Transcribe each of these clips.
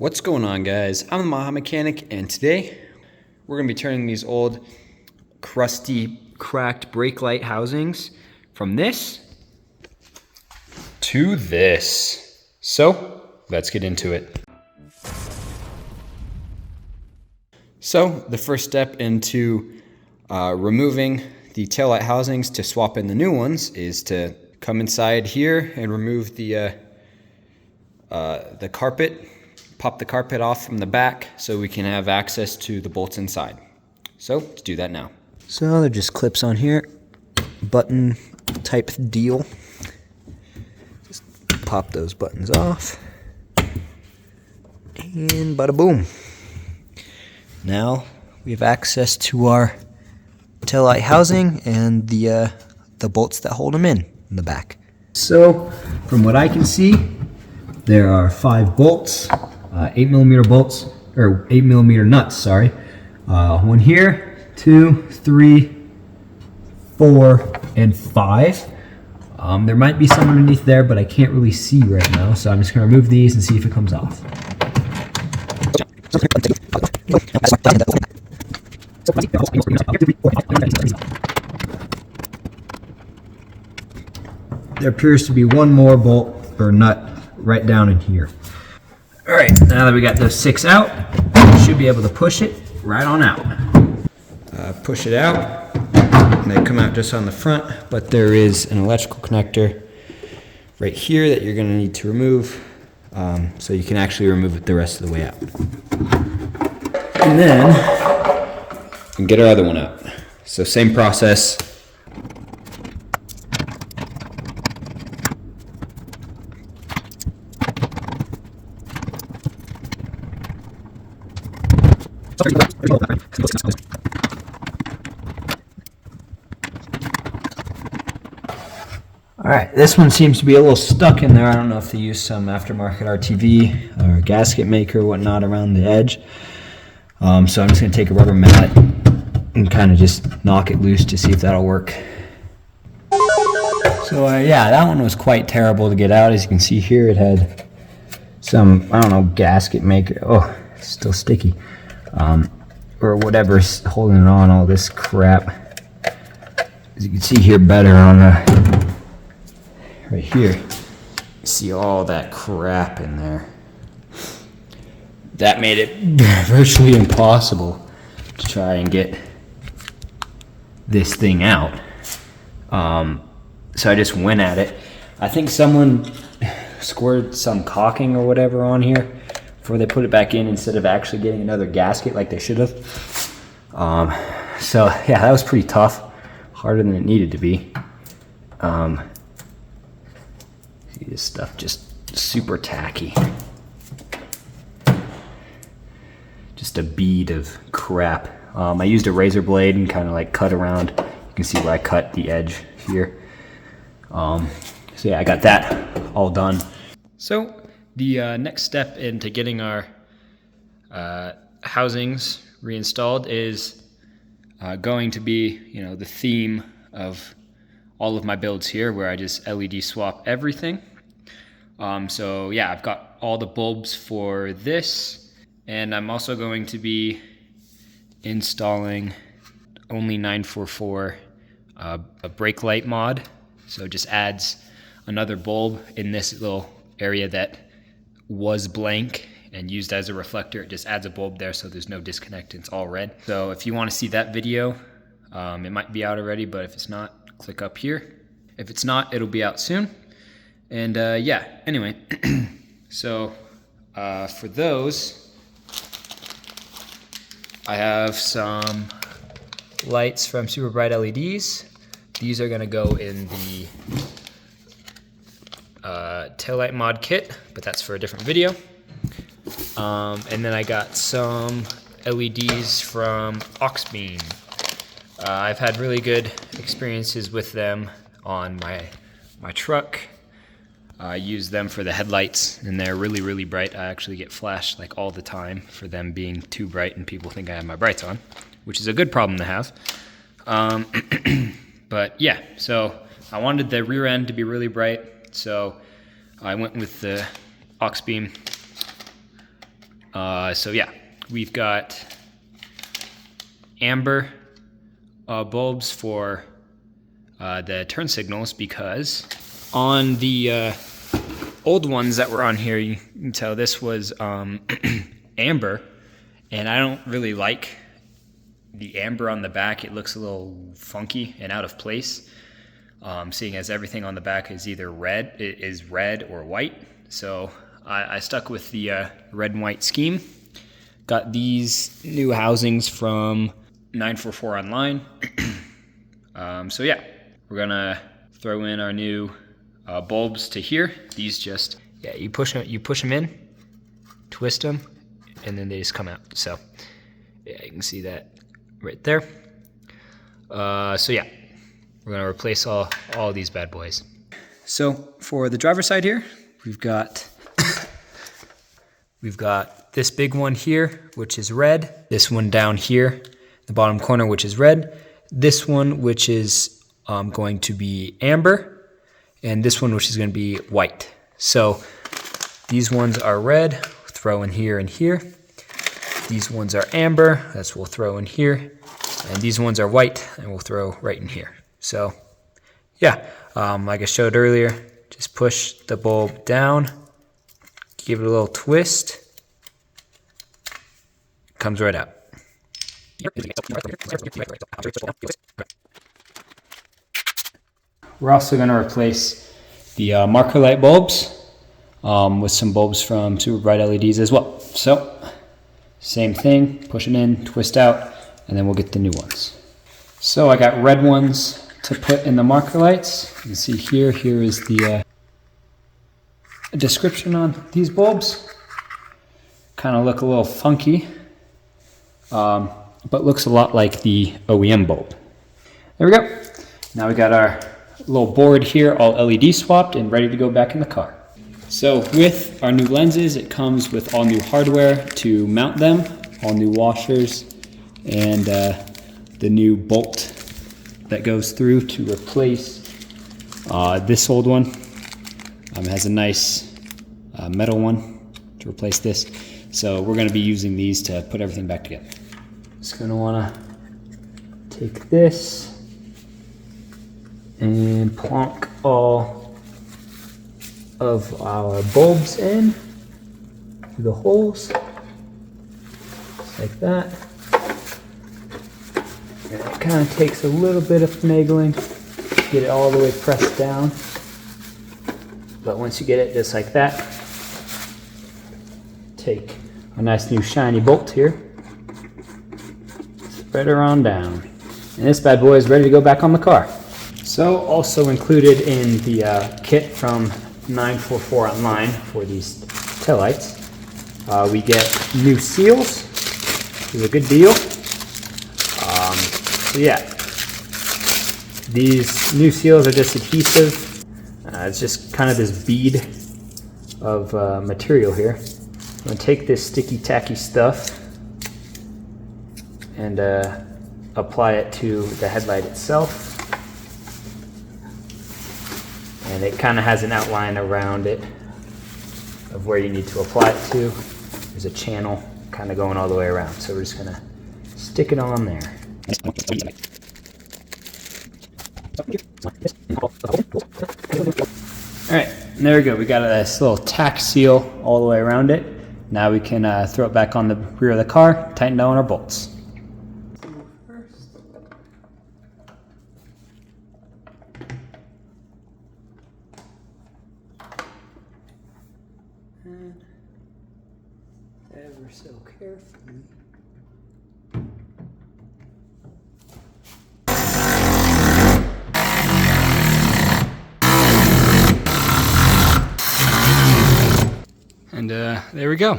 What's going on, guys? I'm the Maha Mechanic, and today we're going to be turning these old crusty, cracked brake light housings from this to this. So let's get into it. So the first step into removing the taillight housings to swap in the new ones is to come inside here and remove the carpet. Pop the carpet off from the back so we can have access to the bolts inside. So let's do that now. So they're just clips on here, button type deal. Just pop those buttons off, and bada boom. Now we have access to our taillight housing and the bolts that hold them in the back. So from what I can see, there are 5 bolts. 8mm bolts, or 8mm nuts, sorry. One here, 2, 3, 4, and 5. There might be some underneath there, but I can't really see right now, so I'm just going to remove these and see if it comes off. There appears to be one more bolt or nut right down in here. Alright, now that we got those 6 out, we should be able to push it right on out. Push it out, and they come out just on the front, but there is an electrical connector right here that you're going to need to remove, so you can actually remove it the rest of the way out. And then, we can get our other one out. So same process. Alright, this one seems to be a little stuck in there. I don't know if they use some aftermarket RTV or gasket maker or whatnot around the edge. So I'm just going to take a rubber mallet and kind of just knock it loose to see if that'll work. So yeah, that one was quite terrible to get out. As you can see here, it had some, I don't know, gasket maker. Oh, it's still sticky. Or whatever's holding it on, all this crap. As you can see here better on the, right here, you see all that crap in there. That made it virtually impossible to try and get this thing out. So I just went at it. I think someone squirted some caulking or whatever on here before they put it back in instead of actually getting another gasket like they should have. So yeah, that was pretty tough, harder than it needed to be. See, this stuff just super tacky. Just a bead of crap. I used a razor blade and kind of like cut around. You can see where I cut the edge here. So yeah, I got that all done. So the next step into getting our housings reinstalled is going to be, the theme of all of my builds here, where I just LED swap everything. So yeah, I've got all the bulbs for this, and I'm also going to be installing only 944 a brake light mod. So it just adds another bulb in this little area that was blank and used as a reflector. It just adds a bulb there so there's no disconnect, it's all red. So if you want to see that video, it might be out already, but if it's not, click up here. If it's not, it'll be out soon. And yeah, anyway, so for those, I have some lights from Super Bright LEDs. These are gonna go in the taillight mod kit, but that's for a different video. And then I got some LEDs from Oxbeam. I've had really good experiences with them on my truck. I use them for the headlights, and they're really, really bright. I actually get flashed like all the time for them being too bright, and people think I have my brights on, which is a good problem to have. But yeah, so I wanted the rear end to be really bright, so I went with the Oxbeam So yeah, we've got amber bulbs for the turn signals, because on the old ones that were on here, you can tell this was amber, and I don't really like the amber on the back. It looks a little funky and out of place, seeing as everything on the back is either red or white. So I stuck with the red and white scheme. Got these new housings from 944 online. So yeah, we're gonna throw in our new bulbs to here. These just, yeah, you push them in, twist them, and then they just come out. So yeah, you can see that right there. So yeah, we're gonna replace all these bad boys. So for the driver's side here, we've got this big one here, which is red. This one down here, the bottom corner, which is red. This one, which is going to be amber, and this one, which is going to be white. So these ones are red, throw in here and here. These ones are amber, that's we'll throw in here. And these ones are white, and we'll throw right in here. So yeah, like I showed earlier, just push the bulb down, give it a little twist, comes right out. We're also going to replace the marker light bulbs with some bulbs from Super Bright LEDs as well. So same thing, push it in, twist out, and then we'll get the new ones. So I got red ones to put in the marker lights. You can see here is the description on these bulbs. Kind of look a little funky, but looks a lot like the OEM bulb. There we go. Now we got our little board here, all LED swapped and ready to go back in the car. So with our new lenses, it comes with all new hardware to mount them, all new washers, and the new bolt that goes through to replace this old one. It has a nice metal one to replace this. So we're going to be using these to put everything back together. Just going to want to take this and plonk all of our bulbs in through the holes, just like that. And it kind of takes a little bit of finagling to get it all the way pressed down. But once you get it just like that, take a nice new shiny bolt here, spread her on down, and this bad boy is ready to go back on the car. So also included in the kit from 944 online for these taillights, we get new seals, which is a good deal. So yeah, these new seals are just adhesive. It's just kind of this bead of material here. I'm going to take this sticky tacky stuff and apply it to the headlight itself. And it kind of has an outline around it of where you need to apply it to. There's a channel kind of going all the way around. So we're just going to stick it on there. Alright, there we go. We got this little tack seal all the way around it. Now we can throw it back on the rear of the car, tighten down our bolts. And ever so carefully. And there we go.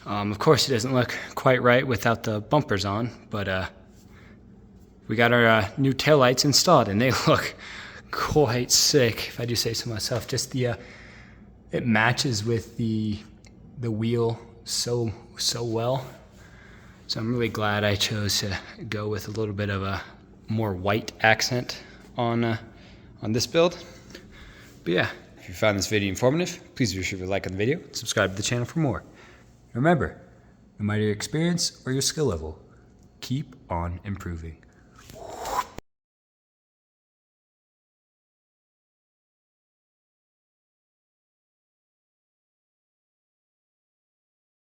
Of course, it doesn't look quite right without the bumpers on, but we got our new taillights installed, and they look quite sick, if I do say so myself. Just the it matches with the wheel so well. So I'm really glad I chose to go with a little bit of a more white accent on this build. But yeah. If you found this video informative, please be sure to like the video and subscribe to the channel for more. Remember, no matter your experience or your skill level, keep on improving.